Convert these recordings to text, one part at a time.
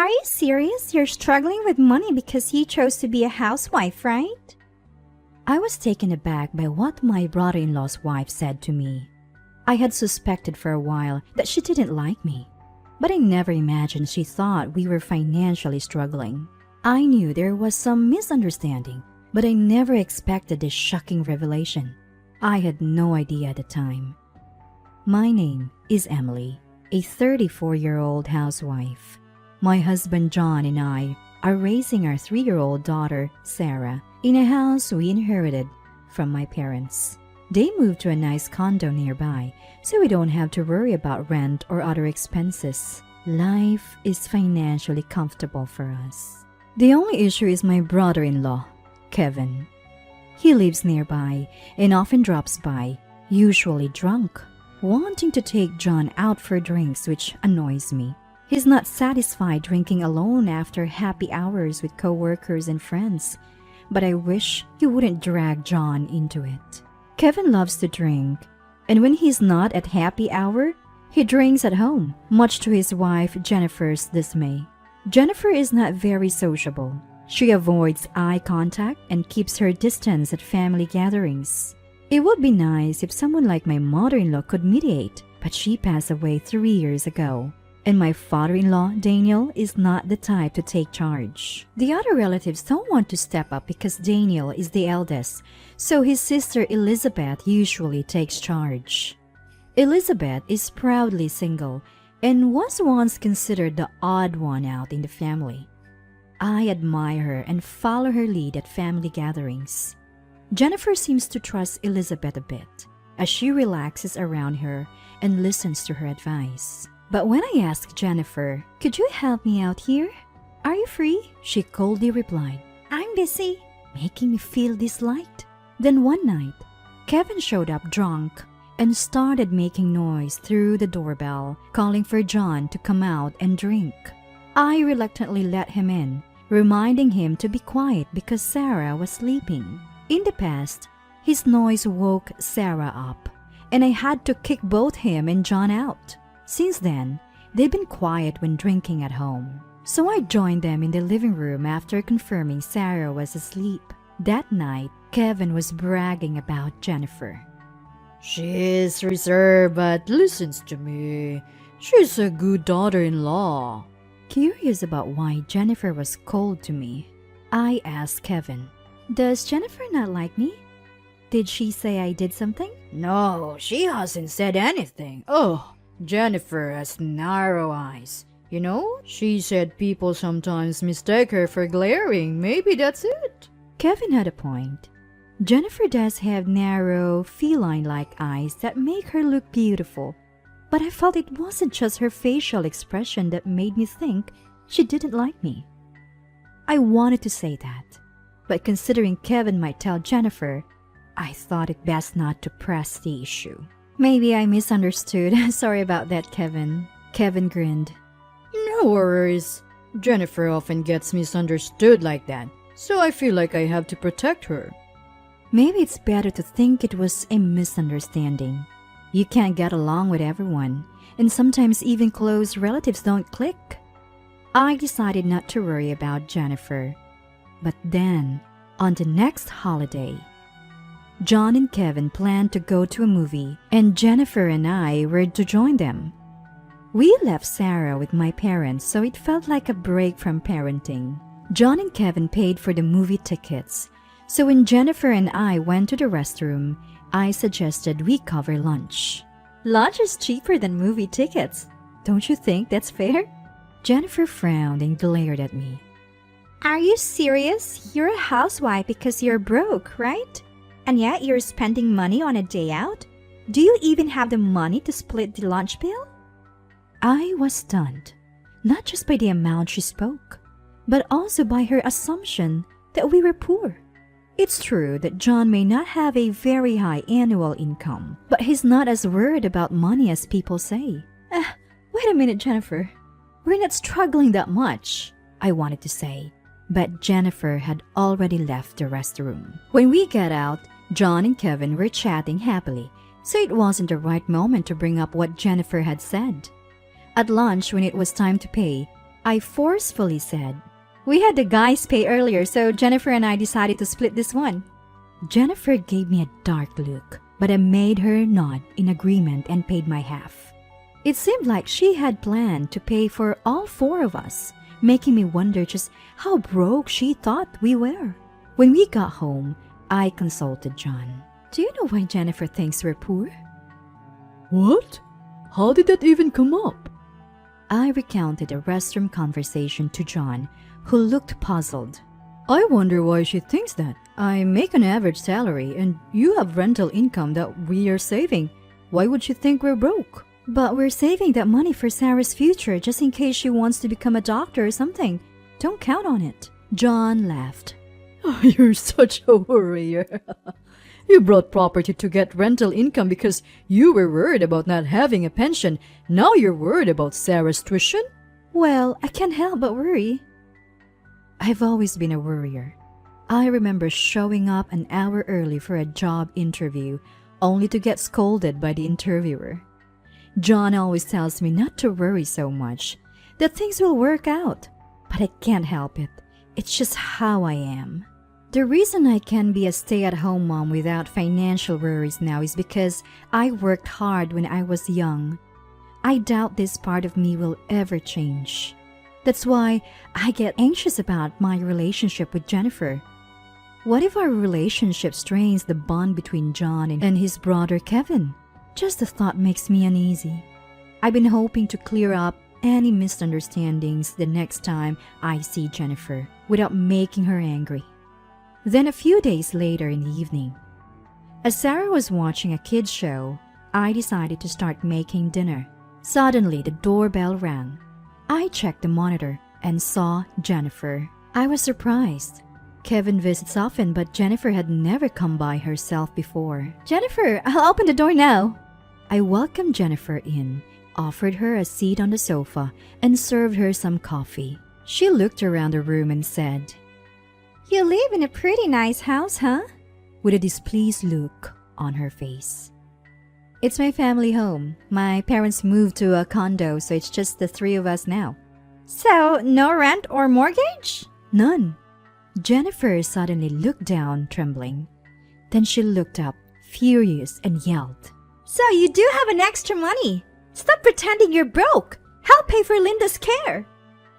Are you serious? You're struggling with money because you chose to be a housewife, right? I was taken aback by what my brother-in-law's wife said to me. I had suspected for a while that she didn't like me, but I never imagined she thought we were financially struggling. I knew there was some misunderstanding, but I never expected this shocking revelation. I had no idea at the time. My name is Emily, a 34-year-old housewife. My husband John and I are raising our 3-year-old daughter, Sarah, in a house we inherited from my parents. They moved to a nice condo nearby, so we don't have to worry about rent or other expenses. Life is financially comfortable for us. The only issue is my brother-in-law, Kevin. He lives nearby and often drops by, usually drunk, wanting to take John out for drinks, which annoys me. He's not satisfied drinking alone after happy hours with co-workers and friends, but I wish he wouldn't drag John into it. Kevin loves to drink, and when he's not at happy hour, he drinks at home, much to his wife Jennifer's dismay. Jennifer is not very sociable. She avoids eye contact and keeps her distance at family gatherings. It would be nice if someone like my mother-in-law could mediate, but she passed away 3 years ago. And my father-in-law, Daniel, is not the type to take charge. The other relatives don't want to step up because Daniel is the eldest, so his sister Elizabeth usually takes charge. Elizabeth is proudly single and was once considered the odd one out in the family. I admire her and follow her lead at family gatherings. Jennifer seems to trust Elizabeth a bit, as she relaxes around her and listens to her advice. But when I asked Jennifer, "Could you help me out here? Are you free?" she coldly replied, "I'm busy," making me feel disliked. Then one night, Kevin showed up drunk and started making noise through the doorbell, calling for John to come out and drink. I reluctantly let him in, reminding him to be quiet because Sarah was sleeping. In the past, his noise woke Sarah up, and I had to kick both him and John out. Since then, they'd been quiet when drinking at home, so I joined them in the living room after confirming Sarah was asleep. That night, Kevin was bragging about Jennifer. "She's reserved but listens to me. She's a good daughter-in-law." Curious about why Jennifer was cold to me, I asked Kevin, "Does Jennifer not like me? Did she say I did something?" "No, she hasn't said anything. Oh, Jennifer has narrow eyes. You know, she said people sometimes mistake her for glaring. Maybe that's it." Kevin had a point. Jennifer does have narrow, feline-like eyes that make her look beautiful, but I felt it wasn't just her facial expression that made me think she didn't like me. I wanted to say that, but considering Kevin might tell Jennifer, I thought it best not to press the issue. "Maybe I misunderstood. Sorry about that, Kevin." Kevin grinned. "No worries. Jennifer often gets misunderstood like that, so I feel like I have to protect her." Maybe it's better to think it was a misunderstanding. You can't get along with everyone, and sometimes even close relatives don't click. I decided not to worry about Jennifer. But then, on the next holiday, John and Kevin planned to go to a movie, and Jennifer and I were to join them. We left Sarah with my parents, so it felt like a break from parenting. John and Kevin paid for the movie tickets, so when Jennifer and I went to the restroom, I suggested we cover lunch. "Lunch is cheaper than movie tickets. Don't you think that's fair?" Jennifer frowned and glared at me. Are you serious? You're a housewife because you're broke, right? And yet you're spending money on a day out? Do you even have the money to split the lunch bill? I was stunned, not just by the amount she spoke, but also by her assumption that we were poor. It's true that John may not have a very high annual income, but he's not as worried about money as people say. Wait a minute, Jennifer. We're not struggling that much, I wanted to say, but Jennifer had already left the restroom. When we got out, John and Kevin were chatting happily, so it wasn't the right moment to bring up what Jennifer had said. At lunch, when it was time to pay, I forcefully said. We had the guys pay earlier, so Jennifer and I decided to split this one. Jennifer gave me a dark look, but I made her nod in agreement and paid my half. It seemed like she had planned to pay for all four of us, making me wonder just how broke she thought we were. When we got home, I consulted John. Do you know why Jennifer thinks we're poor? What? How did that even come up? I recounted a restroom conversation to John, who looked puzzled. I wonder why she thinks that. I make an average salary and you have rental income that we are saving. Why would she think we're broke? But we're saving that money for Sarah's future just in case she wants to become a doctor or something. Don't count on it. John laughed. Oh, you're such a worrier. You brought property to get rental income because you were worried about not having a pension. Now you're worried about Sarah's tuition? Well, I can't help but worry. I've always been a worrier. I remember showing up an hour early for a job interview only to get scolded by the interviewer. John always tells me not to worry so much, that things will work out. But I can't help it. It's just how I am. The reason I can be a stay-at-home mom without financial worries now is because I worked hard when I was young. I doubt this part of me will ever change. That's why I get anxious about my relationship with Jennifer. What if our relationship strains the bond between John and his brother Kevin? Just the thought makes me uneasy. I've been hoping to clear up any misunderstandings the next time I see Jennifer without making her angry. Then a few days later in the evening, as Sarah was watching a kids show, I decided to start making dinner. Suddenly, the doorbell rang. I checked the monitor and saw Jennifer. I was surprised. Kevin visits often, but Jennifer had never come by herself before. Jennifer, I'll open the door now. I welcomed Jennifer in, offered her a seat on the sofa, and served her some coffee. She looked around the room and said, You live in a pretty nice house, huh? with a displeased look on her face. It's my family home. My parents moved to a condo, so it's just the three of us now. So, no rent or mortgage? None. Jennifer suddenly looked down, trembling. Then she looked up, furious, and yelled, So you do have an extra money. Stop pretending you're broke. Help pay for Linda's care.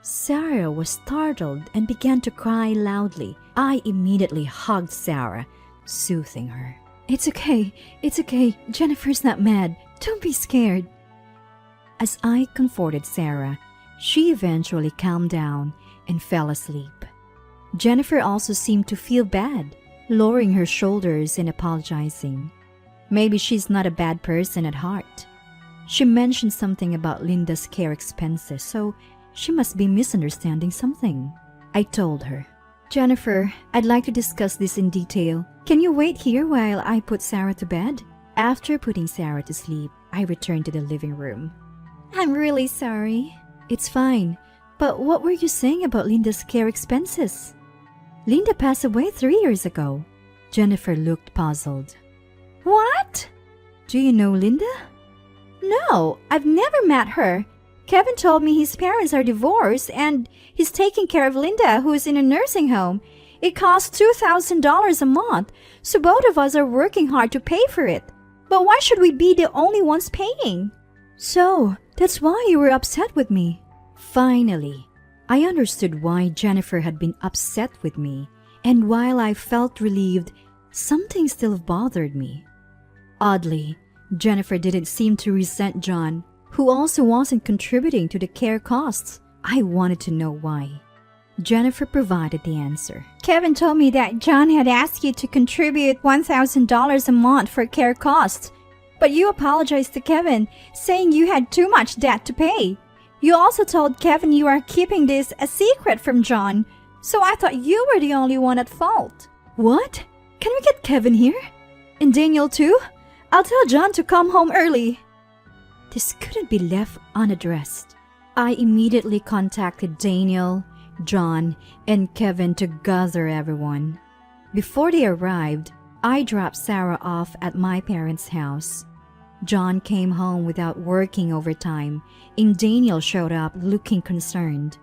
Sarah was startled and began to cry loudly. I immediately hugged Sarah, soothing her. It's okay. Jennifer's not mad. Don't be scared. As I comforted Sarah, she eventually calmed down and fell asleep. Jennifer also seemed to feel bad, lowering her shoulders and apologizing. Maybe she's not a bad person at heart. She mentioned something about Linda's care expenses, so she must be misunderstanding something. I told her, Jennifer, I'd like to discuss this in detail. Can you wait here while I put Sarah to bed? After putting Sarah to sleep, I returned to the living room. I'm really sorry. It's fine, but what were you saying about Linda's care expenses? Linda passed away 3 years ago. Jennifer looked puzzled. What? Do you know Linda? No, I've never met her. Kevin told me his parents are divorced and he's taking care of Linda, who is in a nursing home. It costs $2,000 a month, so both of us are working hard to pay for it. But why should we be the only ones paying? So, that's why you were upset with me. Finally, I understood why Jennifer had been upset with me, and while I felt relieved, something still bothered me. Oddly, Jennifer didn't seem to resent John, who also wasn't contributing to the care costs. I wanted to know why. Jennifer provided the answer. Kevin told me that John had asked you to contribute $1,000 a month for care costs, but you apologized to Kevin, saying you had too much debt to pay. You also told Kevin you are keeping this a secret from John, so I thought you were the only one at fault. What? Can we get Kevin here? And Daniel too? I'll tell John to come home early. This couldn't be left unaddressed. I immediately contacted Daniel, John, and Kevin to gather everyone. Before they arrived, I dropped Sarah off at my parents' house. John came home without working overtime, and Daniel showed up looking concerned.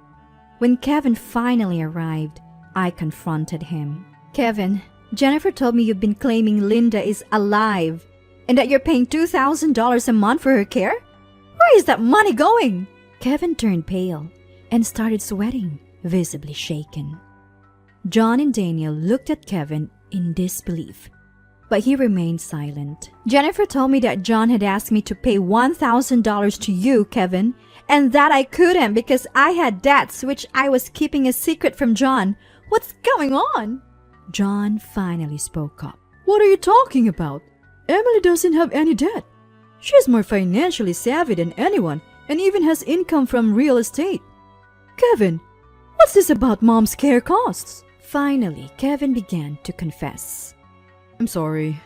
When Kevin finally arrived, I confronted him. Kevin, Jennifer told me you've been claiming Linda is alive and that you're paying $2,000 a month for her care? Where is that money going? Kevin turned pale and started sweating, visibly shaken. John and Daniel looked at Kevin in disbelief, but he remained silent. Jennifer told me that John had asked me to pay $1,000 to you, Kevin, and that I couldn't because I had debts which I was keeping a secret from John. What's going on? John finally spoke up. What are you talking about? Emily doesn't have any debt. She's more financially savvy than anyone and even has income from real estate. Kevin, what's this about Mom's care costs? Finally, Kevin began to confess. I'm sorry.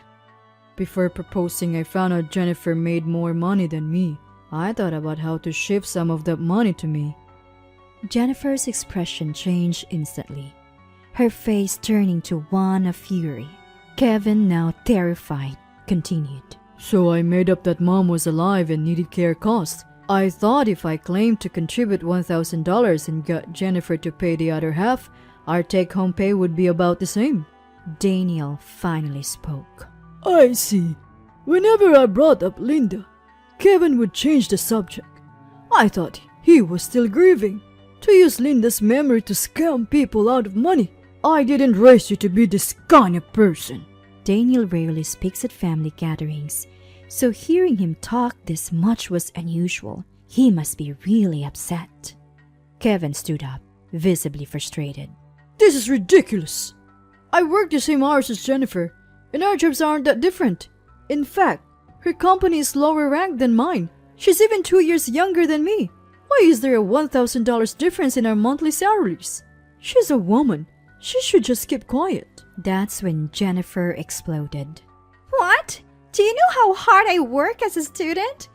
Before proposing, I found out Jennifer made more money than me. I thought about how to shift some of that money to me. Jennifer's expression changed instantly, her face turning to one of fury. Kevin, now terrified, continued. So I made up that Mom was alive and needed care costs. I thought if I claimed to contribute $1,000 and got Jennifer to pay the other half, our take-home pay would be about the same. Daniel finally spoke. I see. Whenever I brought up Linda, Kevin would change the subject. I thought he was still grieving. To use Linda's memory to scam people out of money. I didn't raise you to be this kind of person. Daniel rarely speaks at family gatherings, so hearing him talk this much was unusual. He must be really upset. Kevin stood up, visibly frustrated. This is ridiculous. I work the same hours as Jennifer, and our jobs aren't that different. In fact, her company is lower ranked than mine. She's even 2 years younger than me. Why is there a $1,000 difference in our monthly salaries? She's a woman. She should just keep quiet. That's when Jennifer exploded. What? Do you know how hard I work as a student?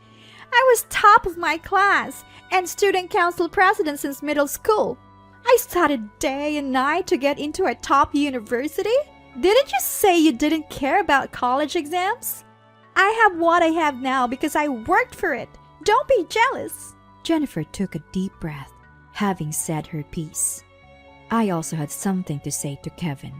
I was top of my class and student council president since middle school. I studied day and night to get into a top university. Didn't you say you didn't care about college exams? I have what I have now because I worked for it. Don't be jealous. Jennifer took a deep breath, having said her piece. I also had something to say to Kevin.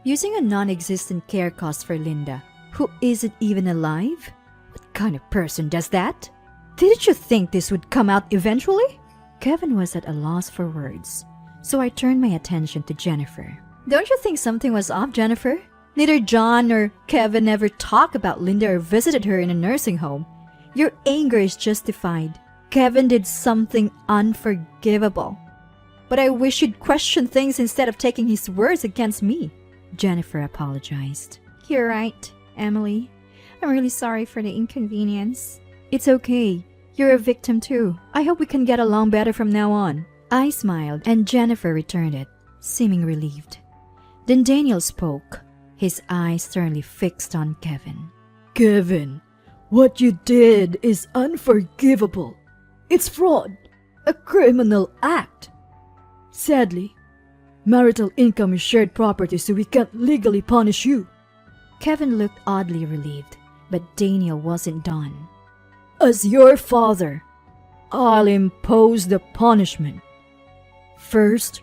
Using a non-existent care cost for Linda, who isn't even alive? What kind of person does that? Didn't you think this would come out eventually? Kevin was at a loss for words, so I turned my attention to Jennifer. Don't you think something was off, Jennifer? Neither John nor Kevin ever talked about Linda or visited her in a nursing home. Your anger is justified. Kevin did something unforgivable. But I wish you'd question things instead of taking his words against me. Jennifer apologized. You're right, Emily. I'm really sorry for the inconvenience. It's okay. You're a victim too. I hope we can get along better from now on. I smiled and Jennifer returned it, seeming relieved. Then Daniel spoke, his eyes sternly fixed on Kevin. Kevin, what you did is unforgivable. It's fraud, a criminal act. Sadly, marital income is shared property, so we can't legally punish you. Kevin looked oddly relieved, but Daniel wasn't done. As your father, I'll impose the punishment. First,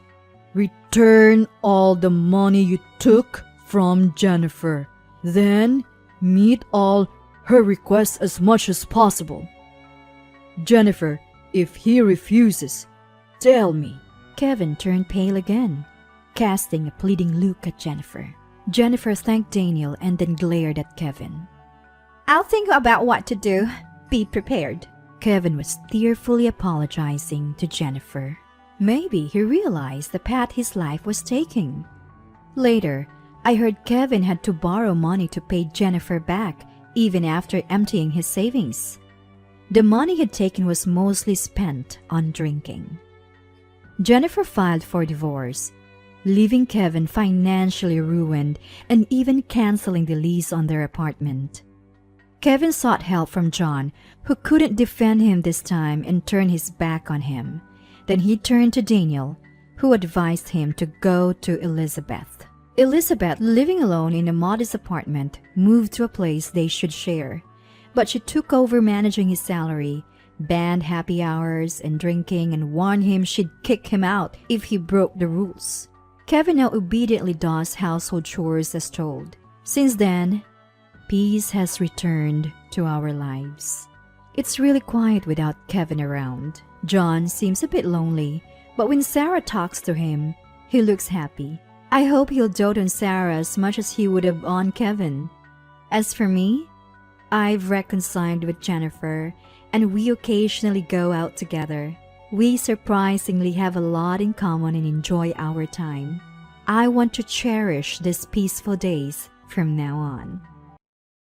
return all the money you took from Jennifer. Then, meet all her requests as much as possible. Jennifer, if he refuses, tell me. Kevin turned pale again, casting a pleading look at Jennifer. Jennifer thanked Daniel and then glared at Kevin. I'll think about what to do. Be prepared. Kevin was tearfully apologizing to Jennifer. Maybe he realized the path his life was taking. Later, I heard Kevin had to borrow money to pay Jennifer back, even after emptying his savings. The money he'd taken was mostly spent on drinking. Jennifer filed for divorce, leaving Kevin financially ruined and even canceling the lease on their apartment. Kevin sought help from John, who couldn't defend him this time and turned his back on him. Then he turned to Daniel, who advised him to go to Elizabeth. Elizabeth, living alone in a modest apartment, moved to a place they should share, but she took over managing his salary, banned happy hours and drinking, and warned him she'd kick him out if he broke the rules. Kevin now obediently does household chores as told. Since then, peace has returned to our lives. It's really quiet without Kevin around. John seems a bit lonely, but when Sarah talks to him, he looks happy. I hope he'll dote on Sarah as much as he would have on Kevin. As for me, I've reconciled with Jennifer, and we occasionally go out together. We surprisingly have a lot in common and enjoy our time. I want to cherish these peaceful days from now on.